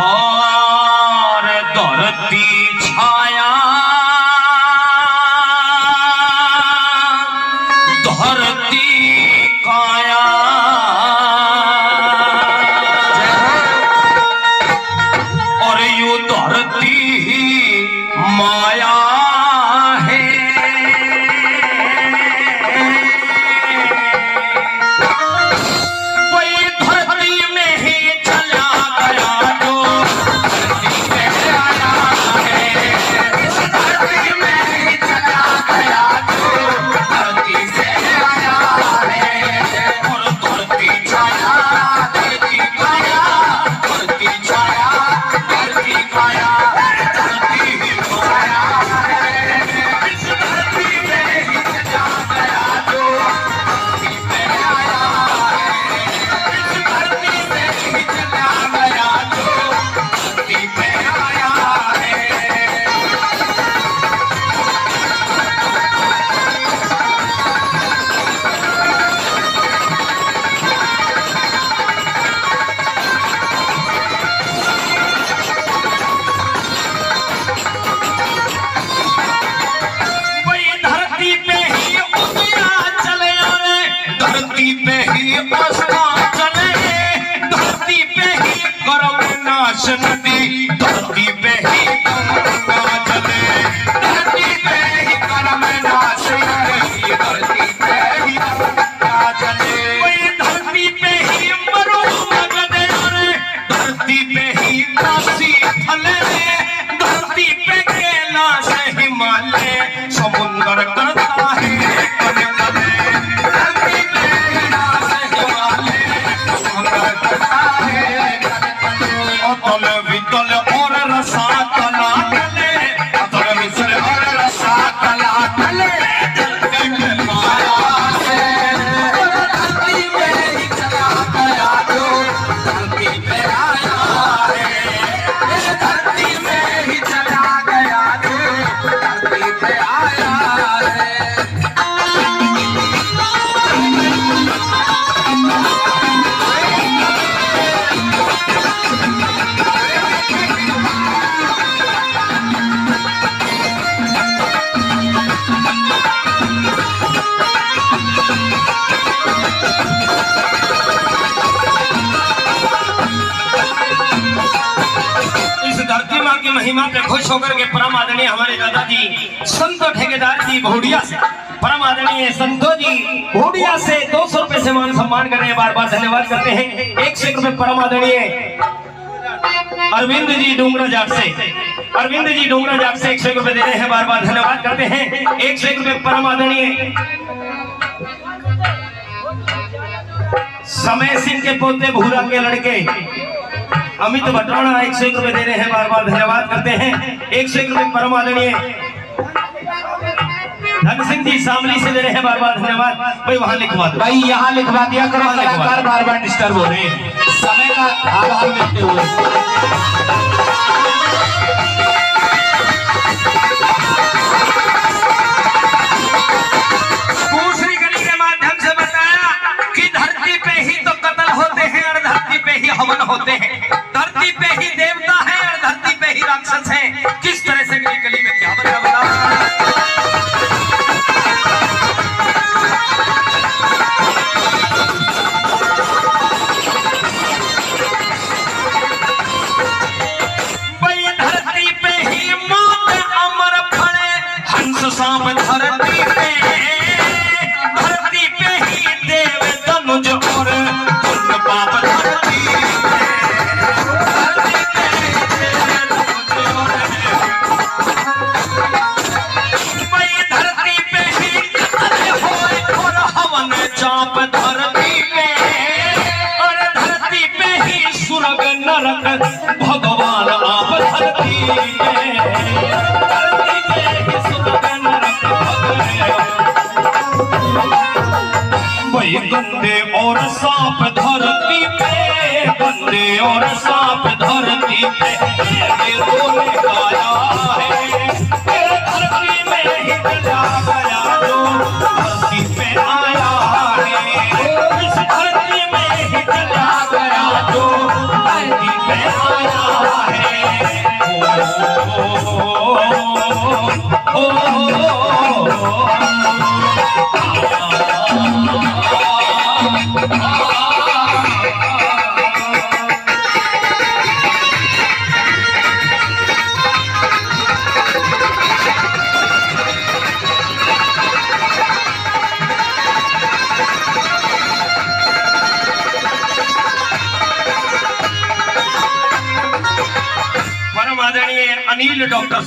और धरती छाया धरती काया और यू धरती ही माया है। कोई धरती में ही चला गया जो धरती पे आया है। धरती में ही चला गया जो धरती से आया है। और धरती छाया धरती काया धरती छाया धरती काया धरती ही माया है। इस धरती में ही चला गया जो धरती पे आया है। इस धरती में ही चला गया जो धरती पे आया है। वही धरती पे ही उदिया चले रे धरती पे ही अस्ता चले धरती पे ही कर्म नाश नदी धरती पे ही गंगा चले धरती पे ही कर्म नाश नदी धरती पे ही गंगा चले। वही धरती पे ही मरु मगधे रे धरती पे ही काशी फले धरती पे कैलाश हिमालय समुद्र करता है कले कले। धरती पे कैलाश हिमालय समुद्र करता है कले कले। अतल वितल और रसा तला तले अतल वितल और रसा तला तले धरती पे माया है। धरती में ही चला गया जो धरती पे आया है। इस धरती में ही चला गया जो धरती पे आया है। इस धरती माँ की महिमा पे खुश होकर के परम आदरणीय हमारे दादाजी संतो ठेकेदार जी भोडिया से परम आदरणीय संतो जी भोडिया से 200 रुपए से मान सम्मान कर रहे हैं। बार बार धन्यवाद करते हैं। 100 रुपए परम आदरणीय अरविंद जी डोंगरा जाट से 100 रुपए दे रहे हैं। बार बार धन्यवाद करते हैं। 100 रुपए परम आदरणीय समय सिंह के पोते भूरा के लड़के अमित भटवाना 100 रुपए दे रहे हैं। बार बार धन्यवाद करते हैं। 100 रुपए परम आदरणीय धन सिंह जी शामली से दे रहे हैं। बार बार धन्यवाद। भाई वहां लिखवा दो भाई, यहाँ लिखवा दिया करो। कलाकार बार बार डिस्टर्ब हो रहे हैं समय का हाल लेते हुए। दूसरी कड़ी के माध्यम से बताया कि धरती पे ही तो कत्ल होते हैं और धरती पे ही हवन होते हैं। धरती पे ही देवता है और धरती पे ही राक्षस है। किस तरह से गली गली में क्या बता भाई धरती पे ही मौत अमर पड़े हंस सांप धरती पे धरती पे ही देव तनुज और पुण्य पाप धरती चाप धरती पे और धरती पे ही स्वर्ग नरक भगवान आप धरती पे धरती पे ही स्वर्ग नरक वही गंदे और सांप धरती पे गंदे और सांप धरती पे रोने गाया है। धरती में ही चला गया जो धरती पे आया है। इस धरती में ही चला गया जो धरती पे आया आदरणीय अनिल डॉक्टर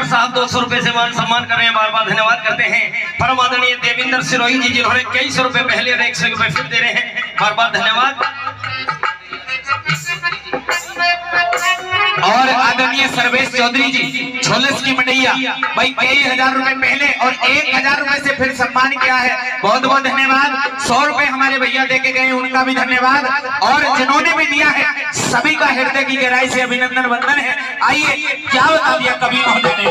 साहब 200 रुपए से मान सम्मान कर रहे हैं, बार बार धन्यवाद करते हैं। परम आदरणीय देवेंद्र सिरोही जी जिन्होंने कई सौ रुपए पहले और 100 रुपए फिर दे रहे हैं, बार बार धन्यवाद। और आदरणीय सर्वेश चौधरी जी छोलस की मंडैया भाई कई हजार रुपए पहले और 1000 रुपए से फिर सम्मान किया है, बहुत बहुत धन्यवाद। 100 रुपए हमारे भैया देके गए, उनका भी धन्यवाद। और जिन्होंने भी दिया है सभी का हृदय की गहराई से अभिनंदन वंदन है। आइए क्या बता दिया कवि महोदय ने।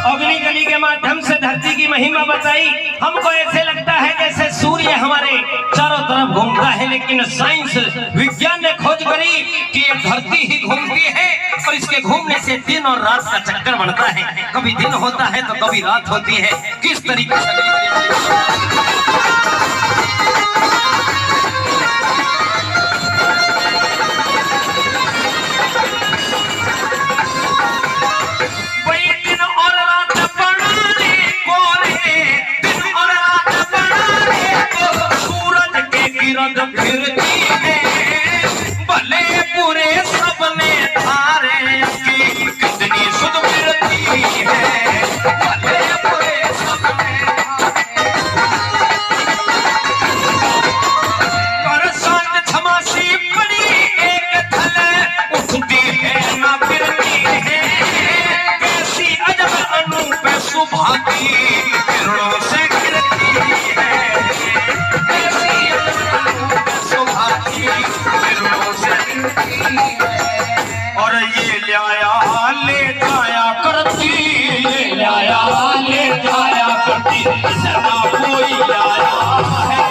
अग्निगली के माध्यम से धरती की महिमा बताई। हमको ऐसे लगता है जैसे सूर्य हमारे चारों तरफ घूमता है, लेकिन साइंस विज्ञान ने खोज करी कि ये धरती ही घूमती है और इसके घूमने से दिन और रात का चक्कर बढ़ता है। कभी दिन होता है तो कभी रात होती है। किस तरीके से फिरती है भले पूरे सबने धारे की कितनी सुध फिरती है, भले पूरे सबने बरसात छमासी बड़ी एक थल उठती है ना फिरती है। कैसी अजब अनूप सुभाती किरणों से गिरती है, और ये लाया ले जाया करती, ये लाया ले जाया करती, सदा कोई आया है,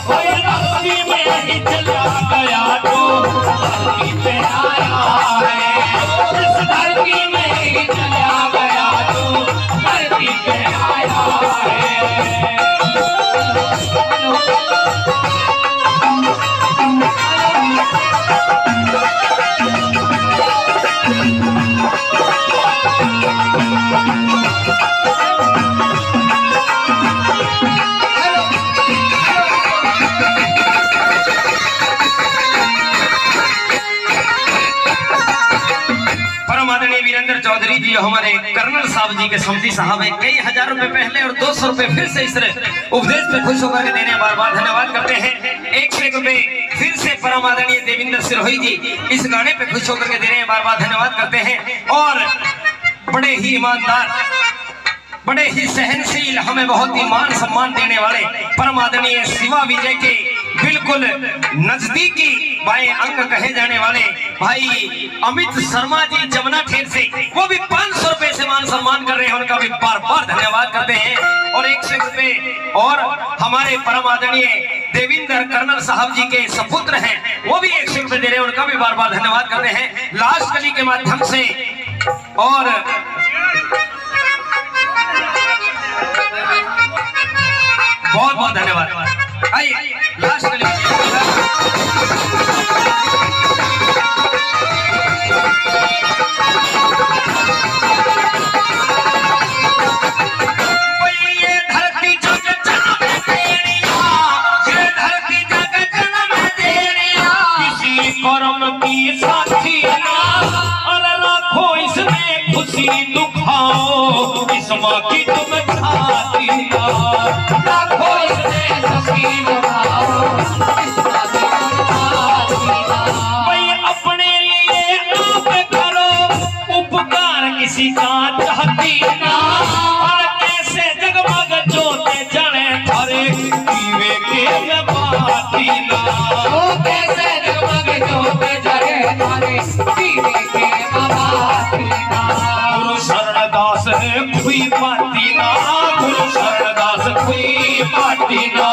कोई धरती में ही चला गया तो धरती पे आया है, इस धरती में ही चला गया तो धरती पे आया है। वीरेंद्र चौधरी जी हमारे कर्नल साहब जी के समझी साहब है, कई हजार रुपए पहले और 200 रुपए फिर से इस उपदेश पे खुश होकर के देने बार बार धन्यवाद करते हैं। 100 रुपए फिर से परम आदरणीय देवेंद्र सिरोही जी इस गाने पे खुश होकर के दे रहे हैं, बार बार धन्यवाद करते हैं। और बड़े ही ईमानदार, बड़े ही सहनशील, हमें बहुत ही मान सम्मान देने वाले परम आदरणीय शिवा विजय के बिल्कुल नजदीकी बाएं अंग कहे जाने वाले भाई अमित शर्मा जी जमुना ठेर से, वो भी 500 रुपए से मान सम्मान कर रहे हैं, उनका भी बार बार धन्यवाद करते हैं। और 100 रुपए और हमारे परम आदरणीय देवेंद्र कर्नल साहब जी के सपुत्र हैं, वो भी 100 रुपए दे रहे हैं, उनका भी बार बार धन्यवाद करते हैं लास्ट गली के माध्यम से। और बहुत बहुत धन्यवाद। आइए लास्ट गली करम की साथी और राखो इसमें खुशी दुखाओ, इस माँ की तुम छाती राखो इसमें खुशी दुखाओ, भाई अपने लिए आप करो उपकार किसी का चाहती ना, और कैसे जगमग जोते जले थारे दीवे के बाती ना, कैसे गुरु शरणदास है कोई पाती ना, गुरु शरणदास कोई पाती ना।